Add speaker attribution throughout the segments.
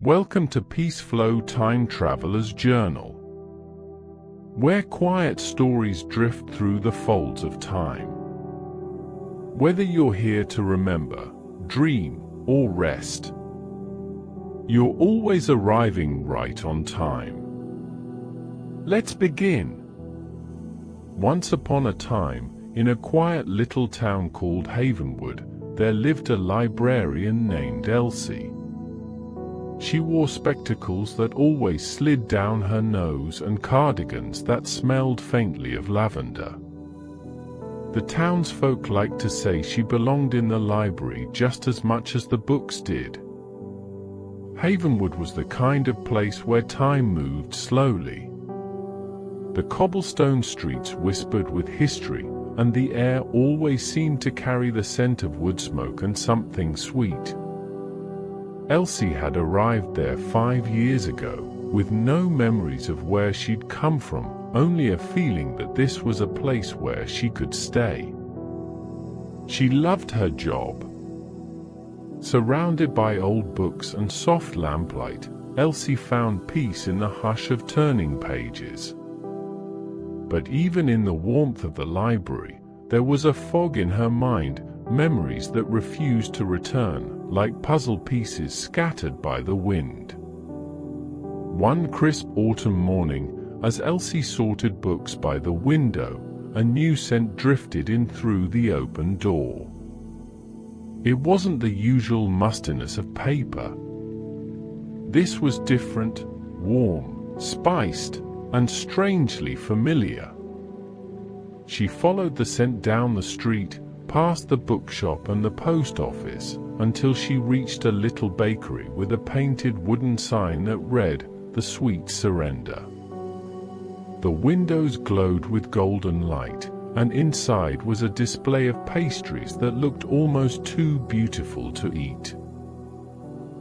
Speaker 1: Welcome to PeaceFlow Time Traveler's Journal, where quiet stories drift through the folds of time. Whether you're here to remember, dream, or rest, you're always arriving right on time. Let's begin. Once upon a time, in a quiet little town called Havenwood, there lived a librarian named Elsie. She wore spectacles that always slid down her nose and cardigans that smelled faintly of lavender. The townsfolk liked to say she belonged in the library just as much as the books did. Havenwood was the kind of place where time moved slowly. The cobblestone streets whispered with history, and the air always seemed to carry the scent of wood smoke and something sweet. Elsie had arrived there 5 years ago, with no memories of where she'd come from, only a feeling that this was a place where she could stay. She loved her job. Surrounded by old books and soft lamplight, Elsie found peace in the hush of turning pages. But even in the warmth of the library, there was a fog in her mind, memories that refused to return, like puzzle pieces scattered by the wind. One crisp autumn morning, as Elsie sorted books by the window, a new scent drifted in through the open door. It wasn't the usual mustiness of paper. This was different, warm, spiced, and strangely familiar. She followed the scent down the street, past the bookshop and the post office, until she reached a little bakery with a painted wooden sign that read, "The Sweet Surrender." The windows glowed with golden light, and inside was a display of pastries that looked almost too beautiful to eat.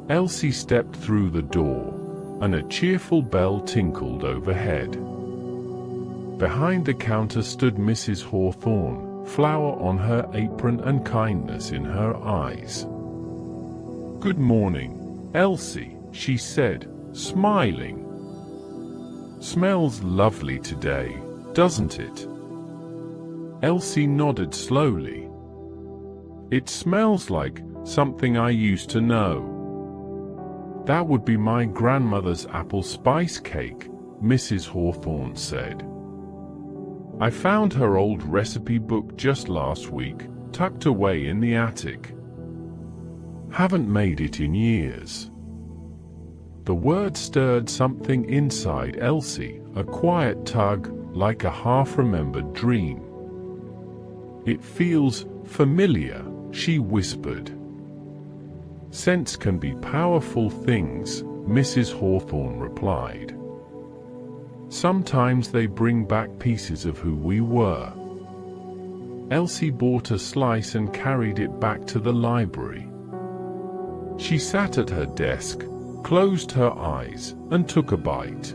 Speaker 1: Elsie stepped through the door, and a cheerful bell tinkled overhead. Behind the counter stood Mrs. Hawthorne, flour on her apron and kindness in her eyes. "Good morning, Elsie," she said, smiling. "Smells lovely today, doesn't it?" Elsie nodded slowly. "It smells like something I used to know." "That would be my grandmother's apple spice cake," Mrs. Hawthorne said. "I found her old recipe book just last week, tucked away in the attic. Haven't made it in years." The word stirred something inside Elsie, a quiet tug, like a half-remembered dream. "It feels familiar," she whispered. "Scents can be powerful things," Mrs. Hawthorne replied. "Sometimes they bring back pieces of who we were." Elsie bought a slice and carried it back to the library. She sat at her desk, closed her eyes, and took a bite.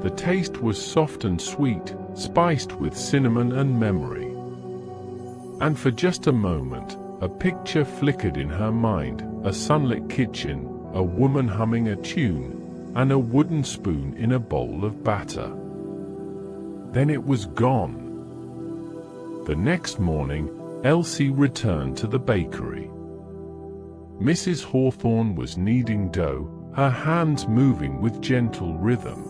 Speaker 1: The taste was soft and sweet, spiced with cinnamon and memory. And for just a moment, a picture flickered in her mind, a sunlit kitchen, a woman humming a tune, and a wooden spoon in a bowl of batter. Then it was gone. The next morning, Elsie returned to the bakery. Mrs. Hawthorne was kneading dough, her hands moving with gentle rhythm.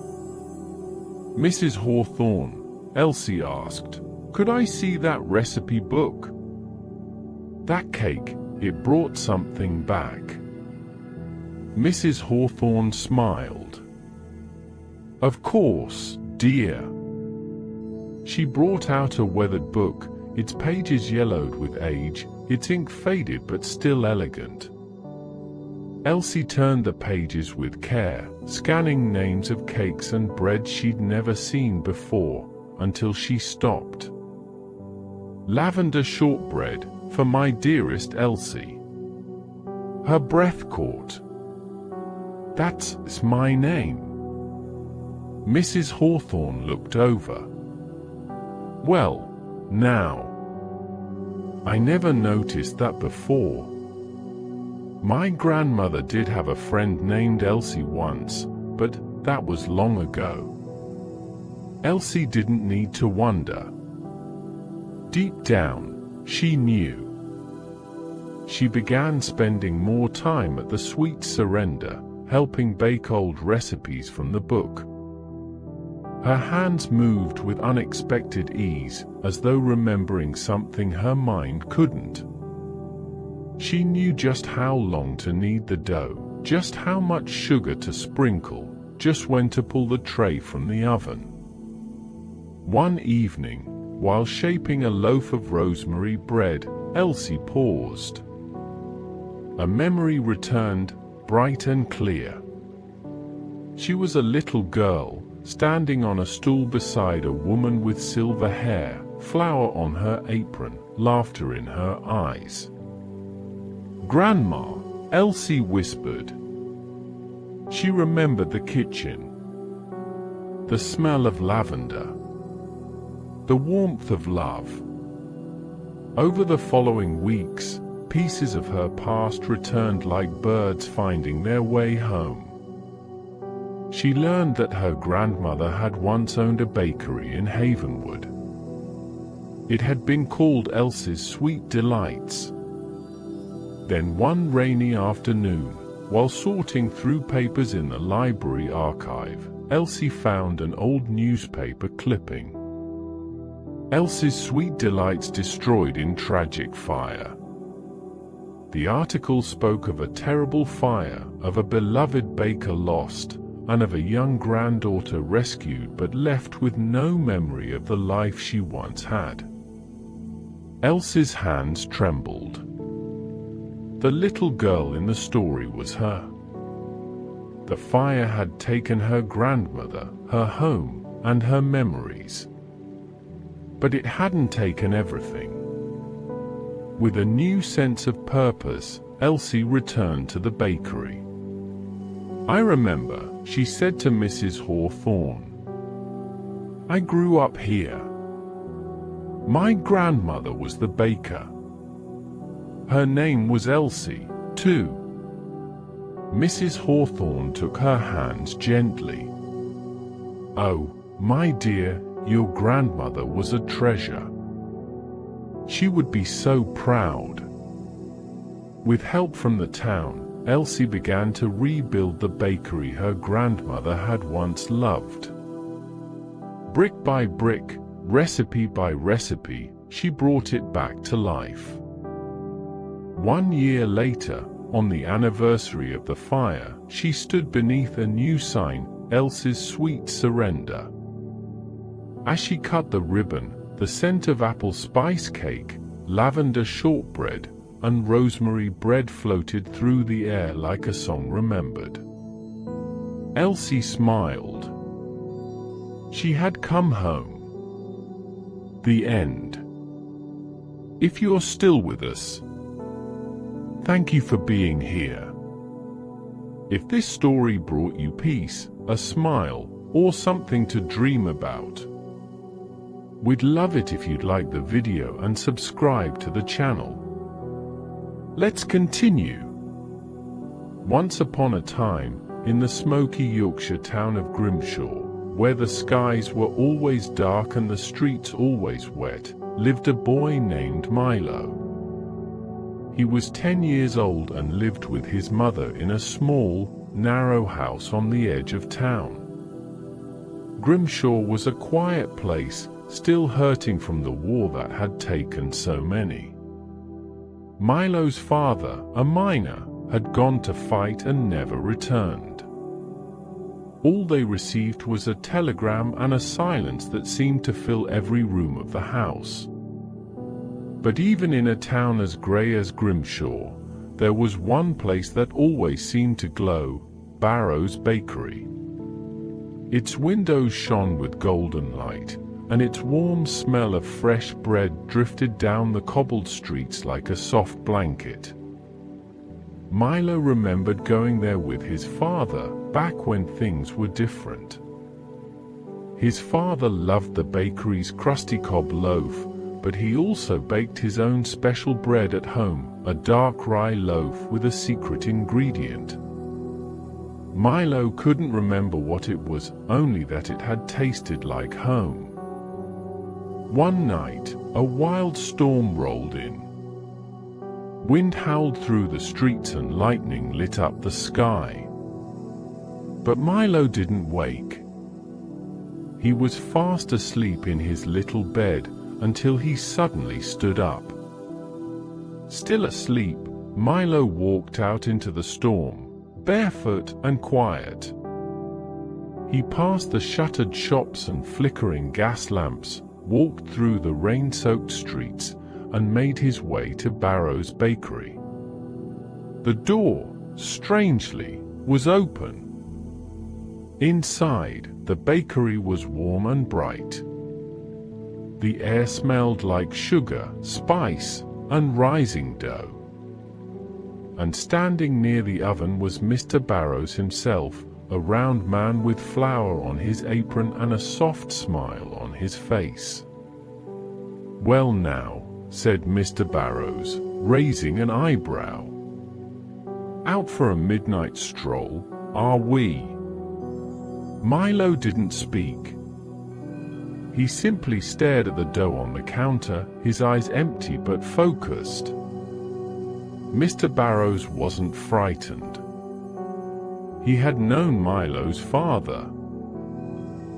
Speaker 1: "Mrs. Hawthorne," Elsie asked, "could I see that recipe book?" "That cake, it brought something back." Mrs. Hawthorne smiled. "Of course, dear." She brought out a weathered book, its pages yellowed with age, its ink faded but still elegant. Elsie turned the pages with care, scanning names of cakes and bread she'd never seen before, until she stopped. "Lavender shortbread, for my dearest Elsie." Her breath caught. "That's my name." Mrs. Hawthorne looked over. "Well, now. I never noticed that before." My grandmother did have a friend named Elsie once, but that was long ago. Elsie didn't need to wonder. Deep down, she knew. She began spending more time at the Sweet Surrender, helping bake old recipes from the book. Her hands moved with unexpected ease, as though remembering something her mind couldn't. She knew just how long to knead the dough, just how much sugar to sprinkle, just when to pull the tray from the oven. One evening, while shaping a loaf of rosemary bread, Elsie paused. A memory returned, bright and clear. She was a little girl, standing on a stool beside a woman with silver hair, flour on her apron, laughter in her eyes. "Grandma," Elsie whispered. She remembered the kitchen, the smell of lavender, the warmth of love. Over the following weeks, pieces of her past returned like birds finding their way home. She learned that her grandmother had once owned a bakery in Havenwood. It had been called Elsie's Sweet Delights. Then one rainy afternoon, while sorting through papers in the library archive, Elsie found an old newspaper clipping. Elsie's Sweet Delights destroyed in tragic fire. The article spoke of a terrible fire, of a beloved baker lost, and of a young granddaughter rescued but left with no memory of the life she once had. Elsie's hands trembled. The little girl in the story was her. The fire had taken her grandmother, her home, and her memories. But it hadn't taken everything. With a new sense of purpose, Elsie returned to the bakery. "I remember," she said to Mrs. Hawthorne. "I grew up here. My grandmother was the baker. Her name was Elsie, too." Mrs. Hawthorne took her hands gently. "Oh, my dear, your grandmother was a treasure. She would be so proud." With help from the town, Elsie began to rebuild the bakery her grandmother had once loved. Brick by brick, recipe by recipe, she brought it back to life. 1 year later, on the anniversary of the fire, she stood beneath a new sign, Elsie's Sweet Surrender. As she cut the ribbon, the scent of apple spice cake, lavender shortbread, and rosemary bread floated through the air like a song remembered. Elsie smiled. She had come home. The end. If you're still with us, thank you for being here. If this story brought you peace, a smile, or something to dream about, we'd love it if you'd like the video and subscribe to the channel. Let's continue. Once upon a time, in the smoky Yorkshire town of Grimshaw, where the skies were always dark and the streets always wet, lived a boy named Milo. He was 10 years old and lived with his mother in a small, narrow house on the edge of town. Grimshaw was a quiet place, still hurting from the war that had taken so many. Milo's father, a miner, had gone to fight and never returned. All they received was a telegram and a silence that seemed to fill every room of the house. But even in a town as grey as Grimshaw, there was one place that always seemed to glow, Barrow's Bakery. Its windows shone with golden light, and its warm smell of fresh bread drifted down the cobbled streets like a soft blanket. Milo remembered going there with his father, back when things were different. His father loved the bakery's crusty cob loaf, but he also baked his own special bread at home, a dark rye loaf with a secret ingredient. Milo couldn't remember what it was, only that it had tasted like home. One night, a wild storm rolled in. Wind howled through the streets and lightning lit up the sky. But Milo didn't wake. He was fast asleep in his little bed until he suddenly stood up. Still asleep, Milo walked out into the storm, barefoot and quiet. He passed the shuttered shops and flickering gas lamps, walked through the rain-soaked streets, and made his way to Barrow's bakery. The door, strangely, was open. Inside, the bakery was warm and bright. The air smelled like sugar, spice, and rising dough. And standing near the oven was Mr. Barrows himself, a round man with flour on his apron and a soft smile on his face. "Well now," said Mr. Barrows, raising an eyebrow. "Out for a midnight stroll, are we?" Milo didn't speak. He simply stared at the dough on the counter, his eyes empty but focused. Mr. Barrows wasn't frightened. He had known Milo's father.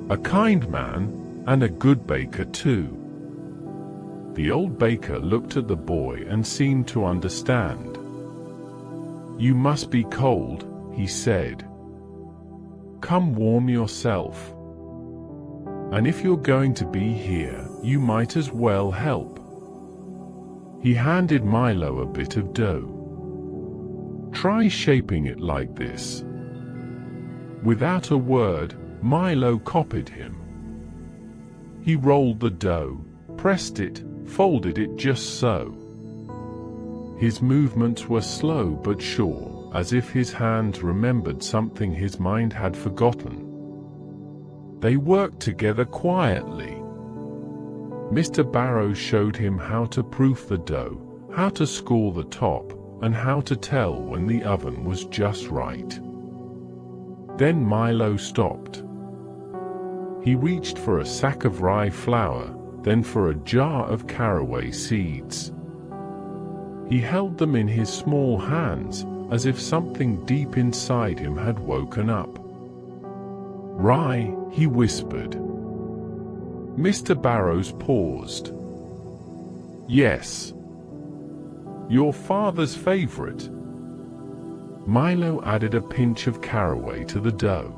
Speaker 1: A kind man, and a good baker too. The old baker looked at the boy and seemed to understand. "You must be cold," he said. "Come warm yourself. And if you're going to be here, you might as well help." He handed Milo a bit of dough. "Try shaping it like this." Without a word, Milo copied him. He rolled the dough, pressed it, folded it just so. His movements were slow but sure, as if his hands remembered something his mind had forgotten. They worked together quietly. Mr. Barrows showed him how to proof the dough, how to score the top, and how to tell when the oven was just right. Then Milo stopped. He reached for a sack of rye flour, then for a jar of caraway seeds. He held them in his small hands, as if something deep inside him had woken up. "Rye," he whispered. Mr. Barrows paused. "Yes. Your father's favorite." Milo added a pinch of caraway to the dough.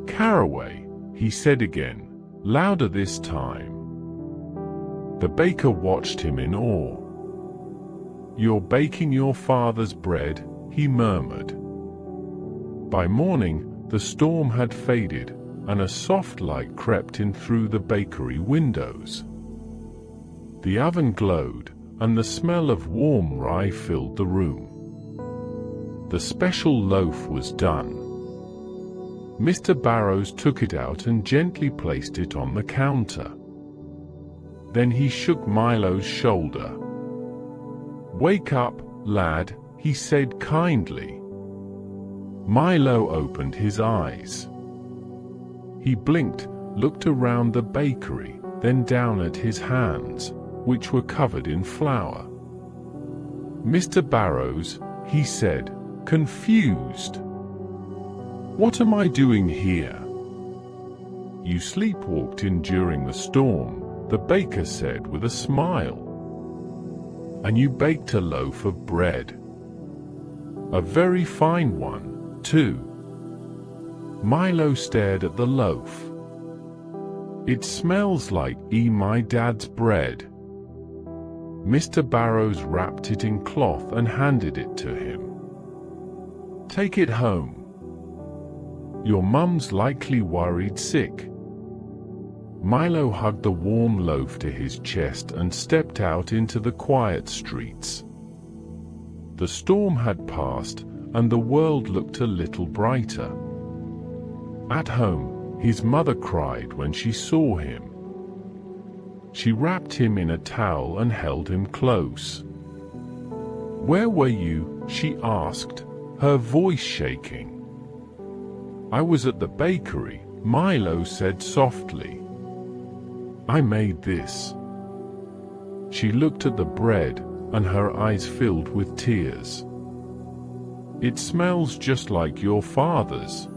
Speaker 1: "Caraway," he said again, louder this time. The baker watched him in awe. "You're baking your father's bread," he murmured. By morning, the storm had faded, and a soft light crept in through the bakery windows. The oven glowed, and the smell of warm rye filled the room. The special loaf was done. Mr. Barrows took it out and gently placed it on the counter. Then he shook Milo's shoulder. "Wake up, lad," he said kindly. Milo opened his eyes. He blinked, looked around the bakery, then down at his hands, which were covered in flour. "Mr. Barrows," he said, confused. "What am I doing here?" "You sleepwalked in during the storm," the baker said with a smile. "And you baked a loaf of bread. A very fine one, too." Milo stared at the loaf. "It smells like my dad's bread." Mr. Barrows wrapped it in cloth and handed it to him. "Take it home. Your mum's likely worried sick." Milo hugged the warm loaf to his chest and stepped out into the quiet streets. The storm had passed, and the world looked a little brighter. At home, his mother cried when she saw him. She wrapped him in a towel and held him close. "Where were you?" she asked, her voice shaking. "I was at the bakery," Milo said softly. "I made this." She looked at the bread, and her eyes filled with tears. "It smells just like your father's."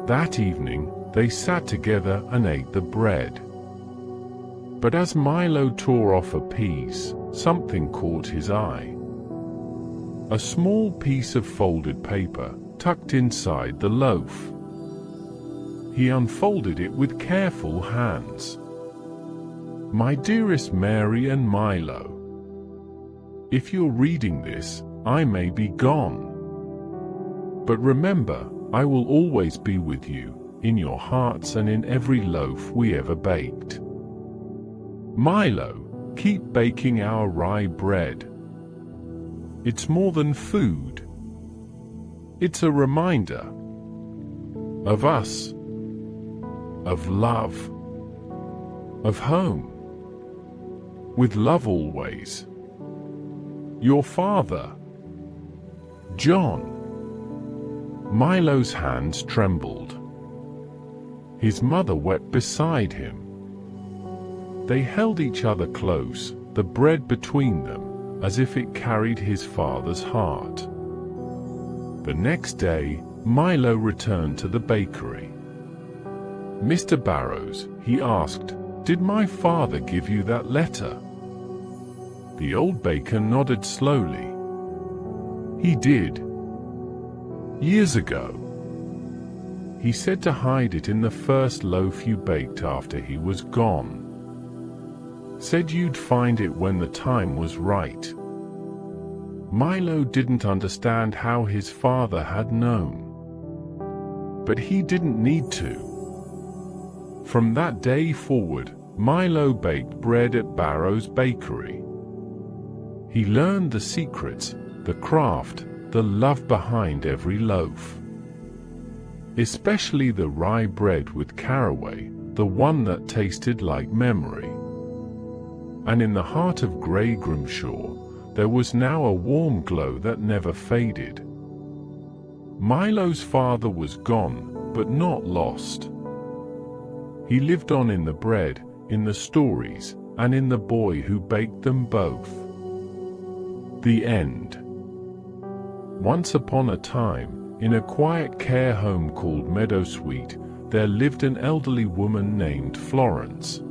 Speaker 1: That evening, they sat together and ate the bread. But as Milo tore off a piece, something caught his eye. A small piece of folded paper tucked inside the loaf. He unfolded it with careful hands. "My dearest Mary and Milo, if you're reading this, I may be gone. But remember, I will always be with you, in your hearts and in every loaf we ever baked. Milo, keep baking our rye bread. It's more than food. It's a reminder of us, of love, of home. With love always. Your father, John." Milo's hands trembled. His mother wept beside him. They held each other close, the bread between them, as if it carried his father's heart. The next day, Milo returned to the bakery. "Mr. Barrows," he asked, "did my father give you that letter?" The old baker nodded slowly. "He did. Years ago. He said to hide it in the first loaf you baked after he was gone. Said you'd find it when the time was right." Milo didn't understand how his father had known. But he didn't need to. From that day forward, Milo baked bread at Barrow's bakery. He learned the secrets, the craft, the love behind every loaf. Especially the rye bread with caraway, the one that tasted like memory. And in the heart of Grey Grimshaw, there was now a warm glow that never faded. Milo's father was gone, but not lost. He lived on in the bread, in the stories, and in the boy who baked them both. The end. Once upon a time, in a quiet care home called Meadowsweet, there lived an elderly woman named Florence.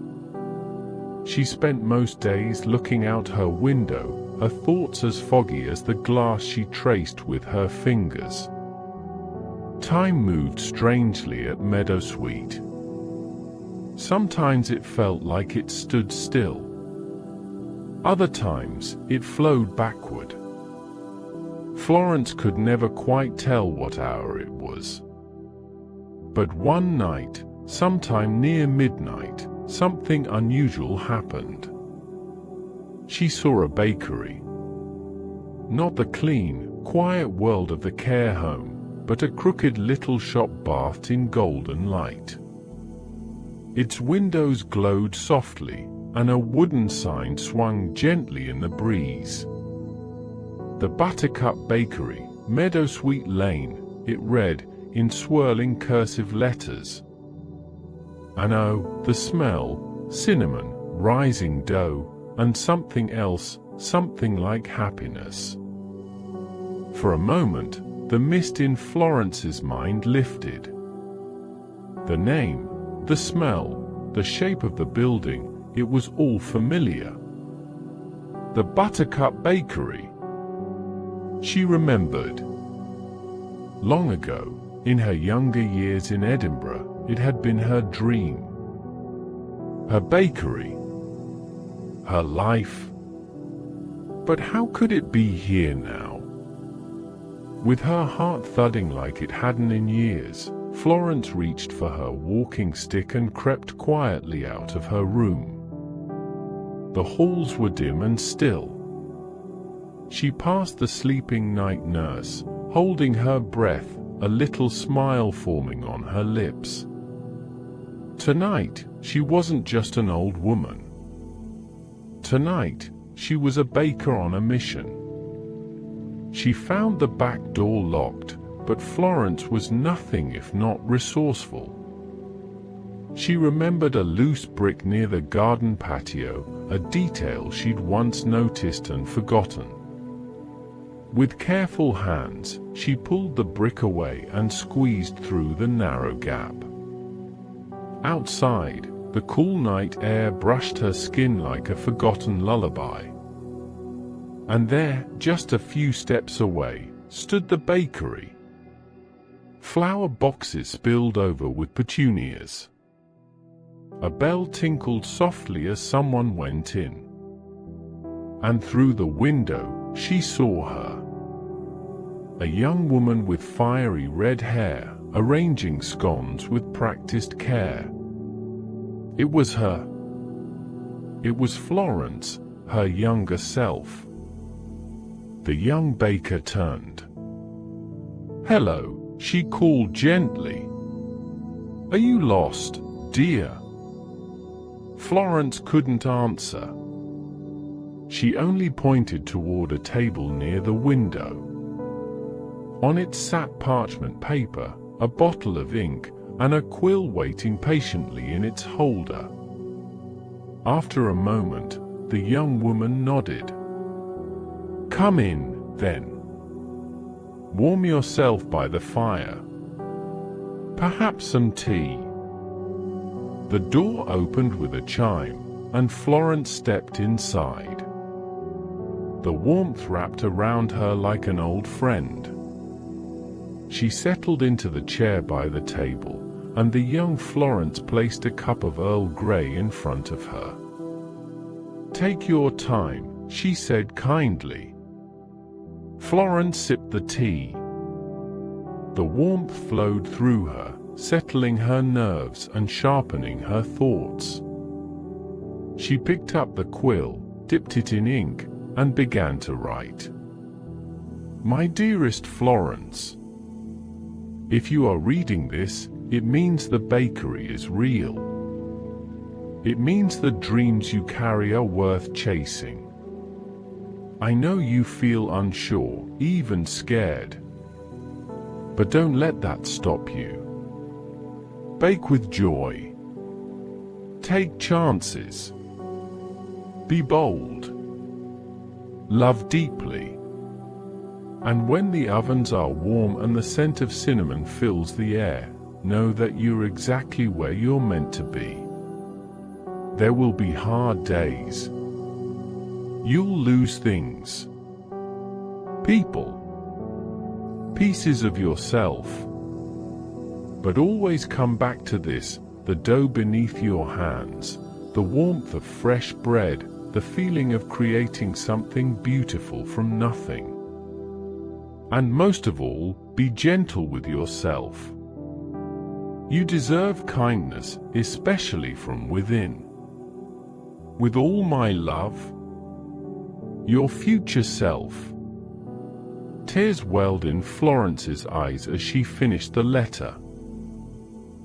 Speaker 1: She spent most days looking out her window, her thoughts as foggy as the glass she traced with her fingers. Time moved strangely at Meadowsweet. Sometimes it felt like it stood still. Other times, it flowed backward. Florence could never quite tell what hour it was. But one night, sometime near midnight, something unusual happened. She saw a bakery. Not the clean, quiet world of the care home, but a crooked little shop bathed in golden light. Its windows glowed softly, and a wooden sign swung gently in the breeze. The Buttercup Bakery, Meadowsweet Lane, it read, in swirling cursive letters. And oh, the smell, cinnamon, rising dough, and something else, something like happiness. For a moment, the mist in Florence's mind lifted. The name, the smell, the shape of the building, it was all familiar. The Buttercup Bakery. She remembered. Long ago, in her younger years in Edinburgh, it had been her dream. Her bakery. Her life. But how could it be here now? With her heart thudding like it hadn't in years, Florence reached for her walking stick and crept quietly out of her room. The halls were dim and still. She passed the sleeping night nurse, holding her breath, a little smile forming on her lips. Tonight, she wasn't just an old woman. Tonight, she was a baker on a mission. She found the back door locked, but Florence was nothing if not resourceful. She remembered a loose brick near the garden patio, a detail she'd once noticed and forgotten. With careful hands, she pulled the brick away and squeezed through the narrow gap. Outside, the cool night air brushed her skin like a forgotten lullaby. And there, just a few steps away, stood the bakery. Flower boxes spilled over with petunias. A bell tinkled softly as someone went in. And through the window, she saw her. A young woman with fiery red hair, arranging scones with practiced care. It was her. It was Florence, her younger self. The young baker turned. "Hello," she called gently. "Are you lost, dear?" Florence couldn't answer. She only pointed toward a table near the window. On it sat parchment paper, a bottle of ink, and a quill waiting patiently in its holder. After a moment, the young woman nodded. "Come in, then. Warm yourself by the fire. Perhaps some tea." The door opened with a chime, and Florence stepped inside. The warmth wrapped around her like an old friend. She settled into the chair by the table, and the young Florence placed a cup of Earl Grey in front of her. "Take your time," she said kindly. Florence sipped the tea. The warmth flowed through her, settling her nerves and sharpening her thoughts. She picked up the quill, dipped it in ink, and began to write. "My dearest Florence, if you are reading this, it means the bakery is real. It means the dreams you carry are worth chasing. I know you feel unsure, even scared. But don't let that stop you. Bake with joy. Take chances. Be bold. Love deeply. And when the ovens are warm and the scent of cinnamon fills the air, know that you're exactly where you're meant to be. There will be hard days. You'll lose things. People. Pieces of yourself. But always come back to this, the dough beneath your hands, the warmth of fresh bread, the feeling of creating something beautiful from nothing. And most of all, be gentle with yourself. You deserve kindness, especially from within. With all my love, your future self." Tears welled in Florence's eyes as she finished the letter.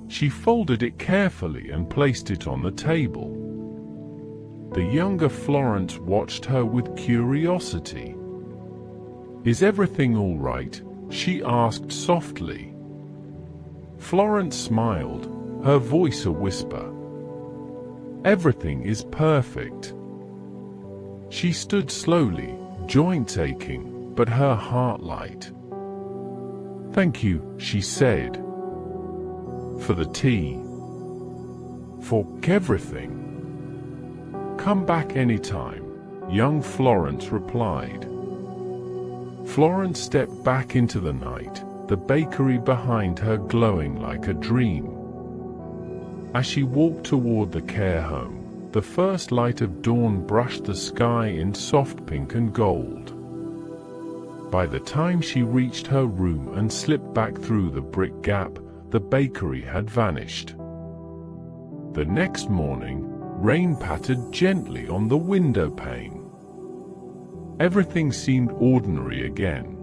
Speaker 1: She folded it carefully and placed it on the table. The younger Florence watched her with curiosity. "Is everything all right?" she asked softly. Florence smiled, her voice a whisper. "Everything is perfect." She stood slowly, joints aching, but her heart light. "Thank you," she said. "For the tea. For everything. Come back anytime," young Florence replied. Florence stepped back into the night, the bakery behind her glowing like a dream. As she walked toward the care home, the first light of dawn brushed the sky in soft pink and gold. By the time she reached her room and slipped back through the brick gap, the bakery had vanished. The next morning, rain pattered gently on the window pane. Everything seemed ordinary again.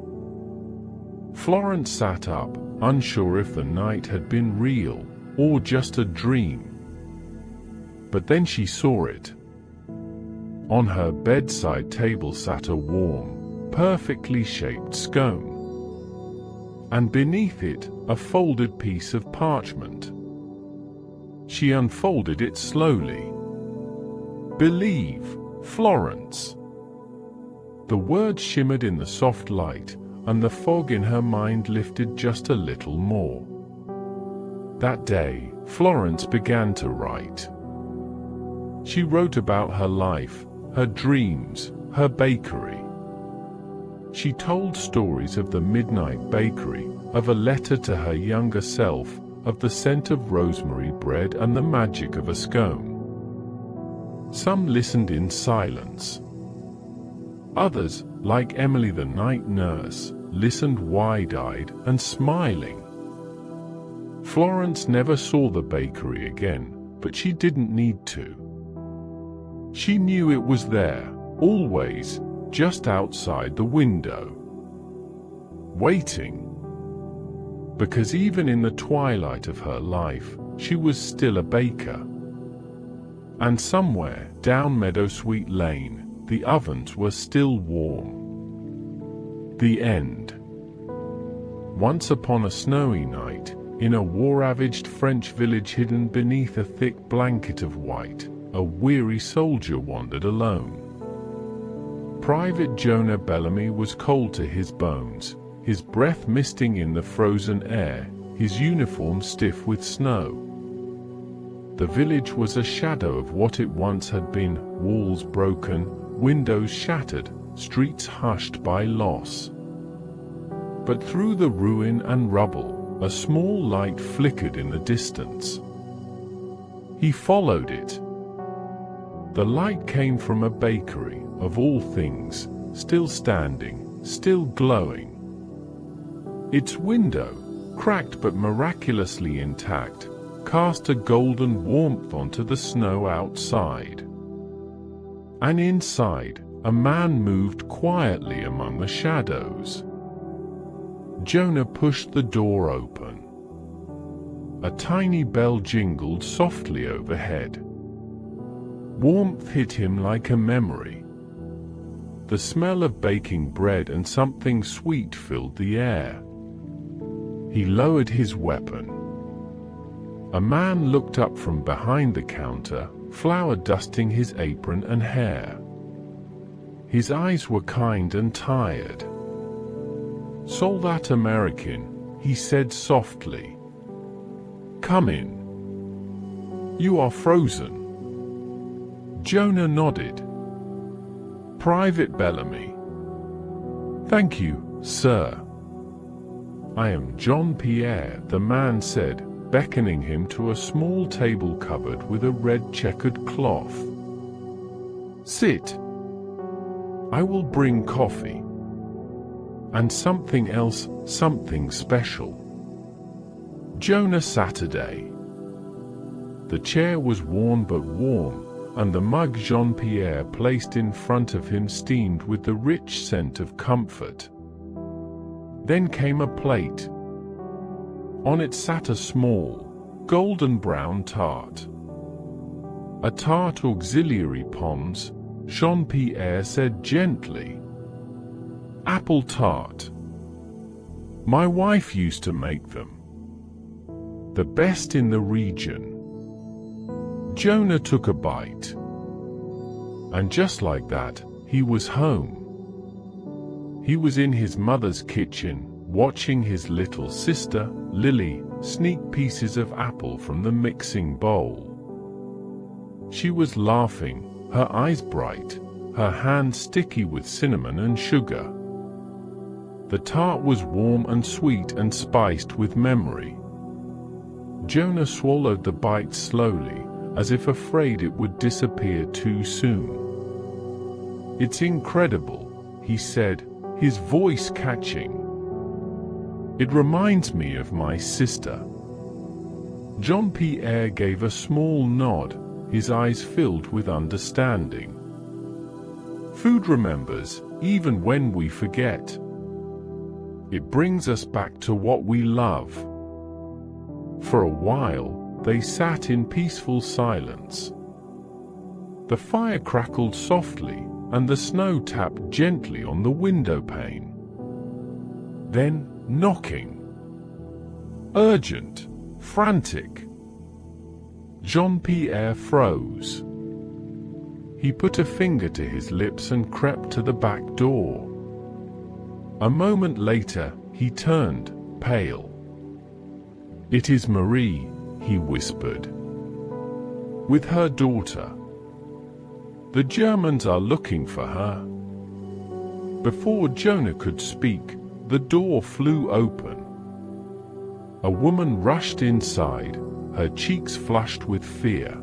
Speaker 1: Florence sat up, unsure if the night had been real or just a dream. But then she saw it. On her bedside table sat a warm, perfectly shaped scone, and beneath it a folded piece of parchment. She unfolded it slowly. "Believe, Florence." The words shimmered in the soft light, and the fog in her mind lifted just a little more. That day, Florence began to write. She wrote about her life, her dreams, her bakery. She told stories of the midnight bakery, of a letter to her younger self, of the scent of rosemary bread and the magic of a scone. Some listened in silence. Others, like Emily the night nurse, listened wide-eyed and smiling. Florence never saw the bakery again, but she didn't need to. She knew it was there, always, just outside the window. Waiting. Because even in the twilight of her life, she was still a baker. And somewhere, down Meadowsweet Lane, the ovens were still warm. The end. Once upon a snowy night, in a war-ravaged French village hidden beneath a thick blanket of white, a weary soldier wandered alone. Private Jonah Bellamy was cold to his bones, his breath misting in the frozen air, his uniform stiff with snow. The village was a shadow of what it once had been, walls broken, windows shattered, streets hushed by loss. But through the ruin and rubble, a small light flickered in the distance. He followed it. The light came from a bakery, of all things, still standing, still glowing. Its window, cracked but miraculously intact, cast a golden warmth onto the snow outside. And inside, a man moved quietly among the shadows. Jonah pushed the door open. A tiny bell jingled softly overhead. Warmth hit him like a memory. The smell of baking bread and something sweet filled the air. He lowered his weapon. A man looked up from behind the counter, flour dusting his apron and hair. His eyes were kind and tired. "So that American," he said softly. "Come in. You are frozen." Jonah nodded. "Private Bellamy." "Thank you, sir." "I am John Pierre," the man said, beckoning him to a small table covered with a red checkered cloth. "Sit. I will bring coffee. And something else, something special." Jonah Saturday. The chair was worn but warm, and the mug Jean-Pierre placed in front of him steamed with the rich scent of comfort. Then came a plate. On it sat a small, golden brown tart. "A tart auxiliary Pons," Jean-Pierre said gently. "Apple tart. My wife used to make them. The best in the region." Jonah took a bite. And just like that, he was home. He was in his mother's kitchen, watching his little sister, Lily, sneak pieces of apple from the mixing bowl. She was laughing, her eyes bright, her hands sticky with cinnamon and sugar. The tart was warm and sweet and spiced with memory. Jonah swallowed the bite slowly, as if afraid it would disappear too soon. "It's incredible," he said, his voice catching. "It reminds me of my sister." Jean-Pierre gave a small nod, his eyes filled with understanding. Food remembers, even when we forget. It brings us back to what we love. For a while, they sat in peaceful silence. The fire crackled softly, and the snow tapped gently on the window pane. Then, knocking. Urgent, frantic. Jean-Pierre froze. He put a finger to his lips and crept to the back door. A moment later, he turned, pale. "It is Marie," he whispered. "With her daughter. The Germans are looking for her." Before Jonah could speak, the door flew open. A woman rushed inside, her cheeks flushed with fear.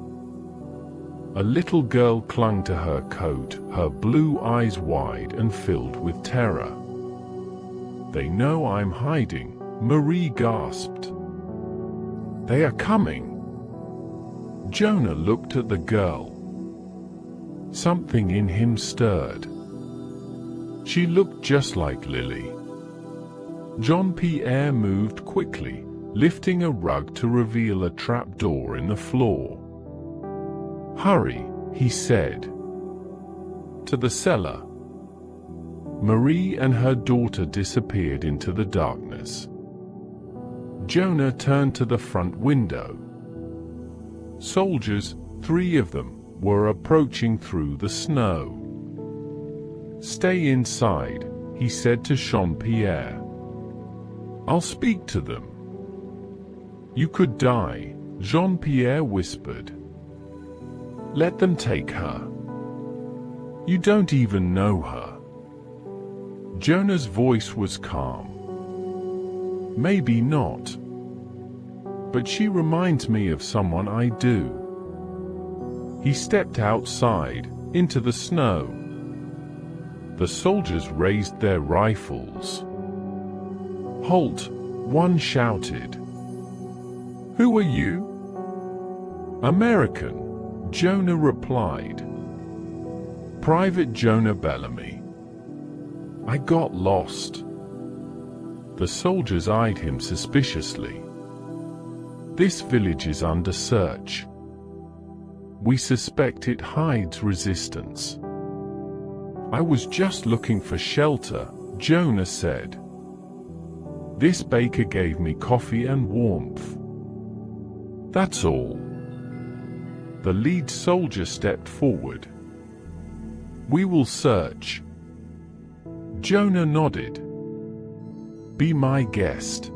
Speaker 1: A little girl clung to her coat, her blue eyes wide and filled with terror. "They know I'm hiding," Marie gasped. "They are coming." Jonah looked at the girl. Something in him stirred. She looked just like Lily. Jean-Pierre moved quickly, lifting a rug to reveal a trapdoor in the floor. "Hurry," he said. "To the cellar." Marie and her daughter disappeared into the darkness. Jonah turned to the front window. Soldiers, 3 of them, were approaching through the snow. "Stay inside," he said to Jean-Pierre. "I'll speak to them." "You could die," Jean-Pierre whispered. "Let them take her. You don't even know her." Jonah's voice was calm. "Maybe not. But she reminds me of someone I do." He stepped outside, into the snow. The soldiers raised their rifles. "Halt!" one shouted. "Who are you?" "American," Jonah replied. "Private Jonah Bellamy. I got lost." The soldiers eyed him suspiciously. "This village is under search. We suspect it hides resistance." "I was just looking for shelter," Jonah said. "This baker gave me coffee and warmth. That's all." The lead soldier stepped forward. "We will search." Jonah nodded. "Be my guest."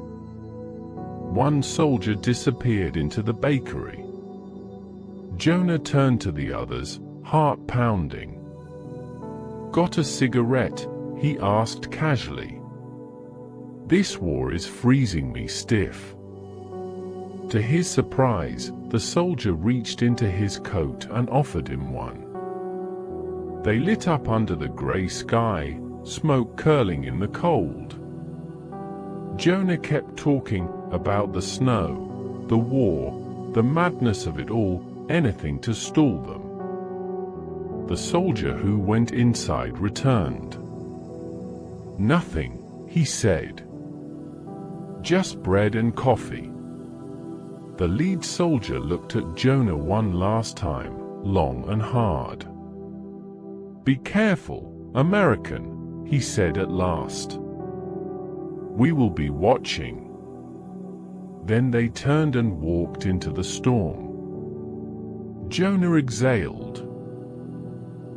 Speaker 1: One soldier disappeared into the bakery. Jonah turned to the others, heart pounding. "Got a cigarette?" he asked casually. "This war is freezing me stiff." To his surprise, the soldier reached into his coat and offered him one. They lit up under the grey sky, smoke curling in the cold. Jonah kept talking about the snow, the war, the madness of it all, anything to stall them. The soldier who went inside returned. "Nothing," he said. "Just bread and coffee." The lead soldier looked at Jonah one last time, long and hard. "Be careful, American," he said at last. "We will be watching." Then they turned and walked into the storm. Jonah exhaled.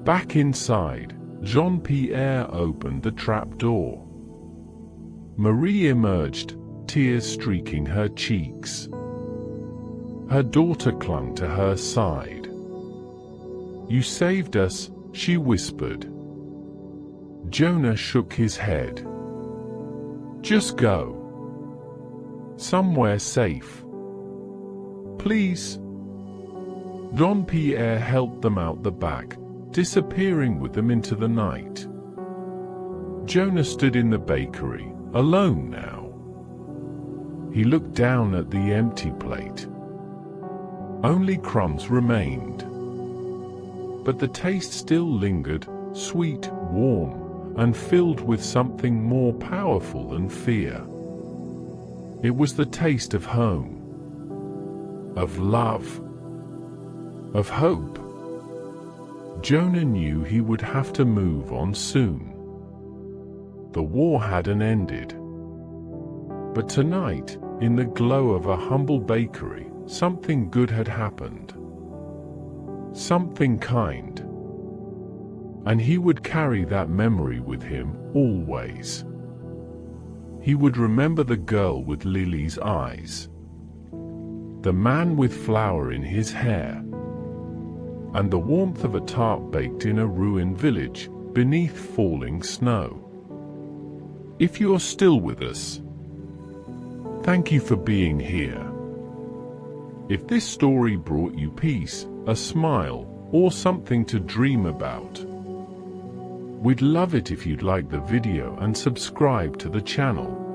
Speaker 1: Back inside, Jean-Pierre opened the trapdoor. Marie emerged, tears streaking her cheeks. Her daughter clung to her side. "You saved us," she whispered. Jonah shook his head. "Just go. Somewhere safe. Please." Jean-Pierre helped them out the back, disappearing with them into the night. Jonah stood in the bakery, alone now. He looked down at the empty plate. Only crumbs remained. But the taste still lingered, sweet, warm, and filled with something more powerful than fear. It was the taste of home, of love, of hope. Jonah knew he would have to move on soon. The war hadn't ended. But tonight, in the glow of a humble bakery, something good had happened. Something kind. And he would carry that memory with him always. He would remember the girl with Lily's eyes, the man with flour in his hair, and the warmth of a tart baked in a ruined village beneath falling snow. If you're still with us, thank you for being here. If this story brought you peace, a smile, or something to dream about, we'd love it if you'd like the video and subscribe to the channel.